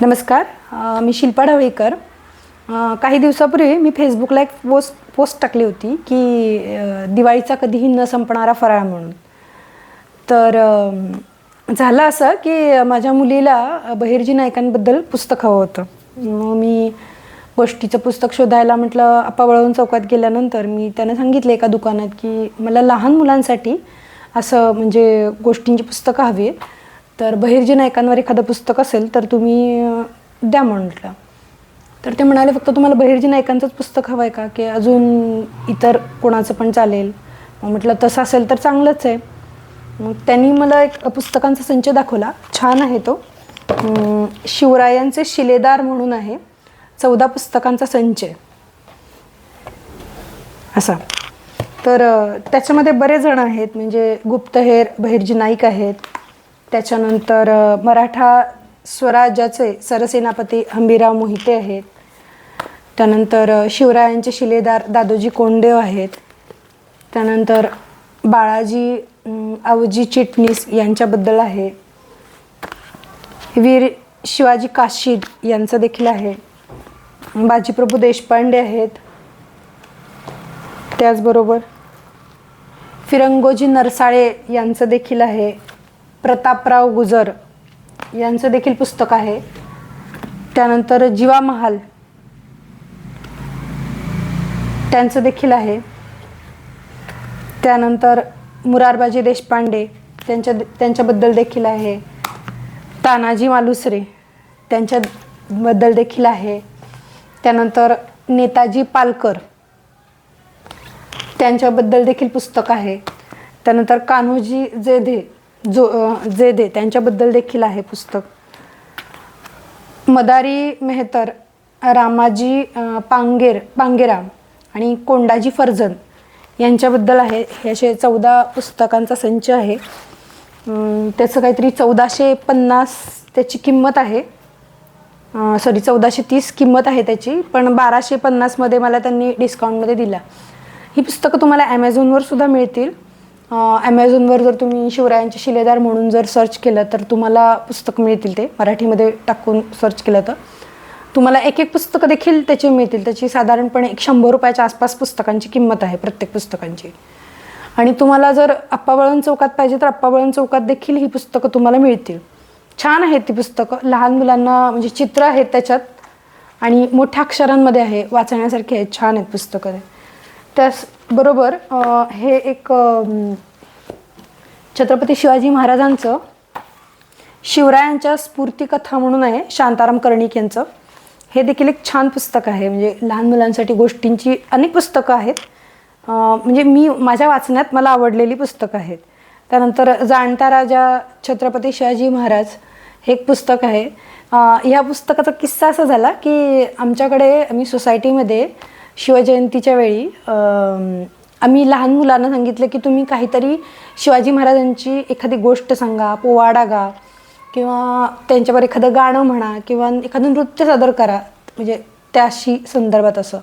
नमस्कार. मी शिल्पा ढवळीकर. काही दिवसापूर्वी मी फेसबुकला एक पोस्ट टाकली होती की दिवाळीचा कधीही न संपणारा फराळ म्हणून. तर झालं असं की माझ्या मुलीला बहिर्जी नायकांबद्दल पुस्तक हवं होतं. मग मी गोष्टीचं पुस्तक शोधायला म्हटलं. आप्पाबळवंत चौकात गेल्यानंतर मी त्यांना सांगितले एका दुकानात की मला लहान मुलांसाठी असं म्हणजे गोष्टींची पुस्तकं हवी आहेत, तर बहिर्जी नायकांवर एखादं पुस्तक असेल तर तुम्ही द्या म्हटलं. तर ते म्हणाले फक्त तुम्हाला बहिर्जी नायकांचंच पुस्तक हवं आहे का, की अजून इतर कोणाचं पण चालेल? मग म्हटलं तसं असेल तर चांगलंच आहे. मग त्यांनी मला एक पुस्तकांचा संच दाखवला. छान आहे तो. शिवरायांचे शिलेदार म्हणून आहे. 14 पुस्तकांचा संच आहे असा. तर त्याच्यामध्ये बरेच जण आहेत, म्हणजे गुप्तहेर बहिर्जी नाईक आहेत. त्याच्यानंतर मराठा स्वराज्याचे सरसेनापती हंबीरराव मोहिते आहेत. त्यानंतर शिवरायांचे शिलेदार दादोजी कोंडदेव आहेत. त्यानंतर बाळाजी आवजी चिटणीस यांच्याबद्दल आहे. वीर शिवाजी काशीद यांचं देखील आहे. बाजीप्रभू देशपांडे आहेत. त्याचबरोबर फिरंगोजी नरसाळे यांचं देखील आहे. प्रतापराव गुजर यांचं देखील पुस्तक आहे. त्यानंतर जीवा महाल त्यांचं देखील आहे. त्यानंतर मुरारबाजी देशपांडे त्यांच्याबद्दल देखील आहे. तानाजी मालुसरे त्यांच्याबद्दल देखील आहे. त्यानंतर नेताजी पालकर त्यांच्याबद्दल देखील पुस्तक आहे. त्यानंतर कान्होजी जेधे त्यांच्याबद्दल देखील आहे पुस्तक. मदारी मेहतर, रामाजी पांगेराम आणि कोंडाजी फर्जंद यांच्याबद्दल आहे. हे असे 14 पुस्तकांचा संच आहे. त्याचं काहीतरी 1450 त्याची किंमत आहे. 1430 किंमत आहे त्याची, पण 1250मध्ये मला त्यांनी डिस्काउंटमध्ये दिला. ही पुस्तकं तुम्हाला ॲमेझॉनवर सुद्धा मिळतील. ॲमेझॉनवर जर तुम्ही शिवरायांचे शिलेदार म्हणून जर सर्च केलं तर तुम्हाला पुस्तक मिळतील. ते मराठीमध्ये टाकून सर्च केलं तर तुम्हाला एक पुस्तकं देखील त्याची मिळतील. त्याची साधारणपणे 100 रुपयाच्या आसपास पुस्तकांची किंमत आहे प्रत्येक पुस्तकांची. आणि तुम्हाला जर आप्पाबळवंत चौकात पाहिजे तर आप्पाबळवंत चौकात देखील ही पुस्तकं तुम्हाला मिळतील. छान आहेत ती पुस्तकं. लहान मुलांना म्हणजे चित्र आहेत त्याच्यात आणि मोठ्या अक्षरांमध्ये आहे, वाचण्यासारखी आहेत. छान आहेत पुस्तकं. त्याचबरोबर हे एक छत्रपती शिवाजी महाराजांचं शिवरायांच्या स्फूर्तिकथा म्हणून आहे, शांताराम कर्णिक यांचं. हे देखील एक छान पुस्तक आहे. म्हणजे लहान मुलांसाठी गोष्टींची अनेक पुस्तकं आहेत. म्हणजे माझ्या वाचण्यात मला आवडलेली पुस्तकं आहेत. त्यानंतर जाणता राजा छत्रपती शिवाजी महाराज हे एक पुस्तक आहे. ह्या पुस्तकाचा किस्सा असा झाला की आम्ही सोसायटीमध्ये शिवजयंतीच्या वेळी आम्ही लहान मुलांना सांगितलं की तुम्ही काहीतरी शिवाजी महाराजांची एखादी गोष्ट सांगा, पोवाडा गा, किंवा त्यांच्यावर एखादं गाणं म्हणा, किंवा एखादं नृत्य सादर करा, म्हणजे त्याशी संदर्भात असं.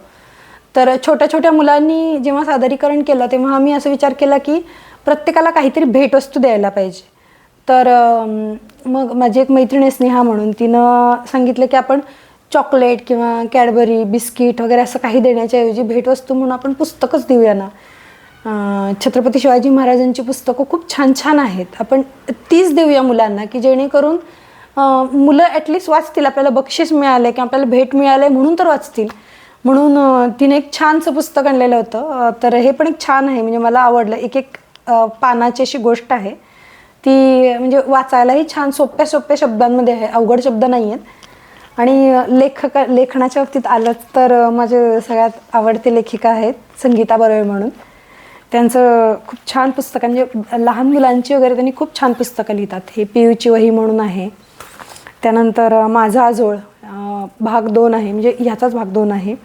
तर छोट्या छोट्या मुलांनी जेव्हा सादरीकरण केलं तेव्हा आम्ही असं विचार केला की प्रत्येकाला काहीतरी भेटवस्तू द्यायला पाहिजे. तर मग माझी एक मैत्रीण स्नेहा म्हणून, तिनं सांगितलं की आपण चॉकलेट किंवा कॅडबरी बिस्किट वगैरे असं काही देण्याच्या ऐवजी भेटवस्तू म्हणून आपण पुस्तकच देऊया ना. छत्रपती शिवाजी महाराजांची पुस्तकं खूप छान छान आहेत. आपण तीच देऊया मुलांना की जेणेकरून मुलं ॲटलिस्ट वाचतील. आपल्याला बक्षीस मिळालं किंवा आपल्याला भेट मिळालं म्हणून तर वाचतील. म्हणून तिने एक छानसं पुस्तक आणलेलं होतं. तर हे पण एक छान आहे, म्हणजे मला आवडलं. एक पानाची अशी गोष्ट आहे ती, म्हणजे वाचायलाही छान सोप्या शब्दांमध्ये आहे, अवघड शब्द नाही आहेत. आणि लेखनाच्या बाबतीत आलंच तर माझे सगळ्यात आवडते लेखिका आहेत संगीता बर्वे म्हणून. त्यांचं खूप छान पुस्तक, म्हणजे लहान मुलांची वगैरे त्यांनी खूप छान पुस्तकं लिहितात. हे पियूची वही म्हणून आहे. त्यानंतर माझा आजोळ भाग 2 आहे, म्हणजे ह्याचाच भाग 2 आहे.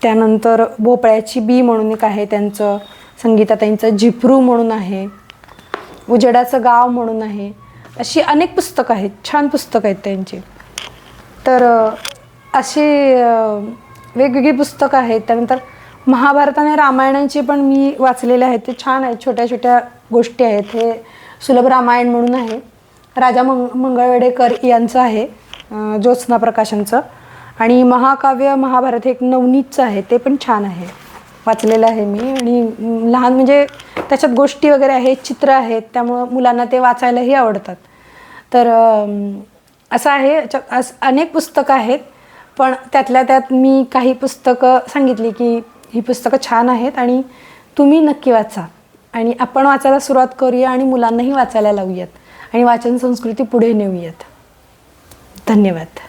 त्यानंतर भोपळ्याची बी म्हणून एक आहे त्यांचं. संगीताताईंचं झिपरू म्हणून आहे. उजेडाचं गाव म्हणून आहे. अशी अनेक पुस्तकं आहेत, छान पुस्तकं आहेत त्यांची. तर अशी वेगवेगळी पुस्तकं आहेत. त्यानंतर महाभारत आणि रामायणांची पण मी वाचलेले आहेत. ते छान आहेत, छोट्या छोट्या गोष्टी आहेत. हे सुलभ रामायण म्हणून आहे, राजा मंगळवेडेकर यांचं आहे. ज्योत्स्ना प्रकाशनचं. आणि महाकाव्य महाभारत हे एक नवनीतचं आहे, ते पण छान आहे, वाचलेलं आहे मी. आणि लहान म्हणजे त्याच्यात गोष्टी वगैरे आहेत, चित्र आहेत, त्यामुळं मुलांना ते वाचायलाही आवडतात. तर असं आहे. अनेक पुस्तकं आहेत, पण त्यातल्या त्यात मी काही पुस्तकं सांगितली की ही पुस्तकं छान आहेत आणि तुम्ही नक्की वाचा. आणि आपण वाचायला सुरुवात करूया आणि मुलांनाही वाचायला लावूयात आणि वाचन संस्कृती पुढे नेऊयात. धन्यवाद.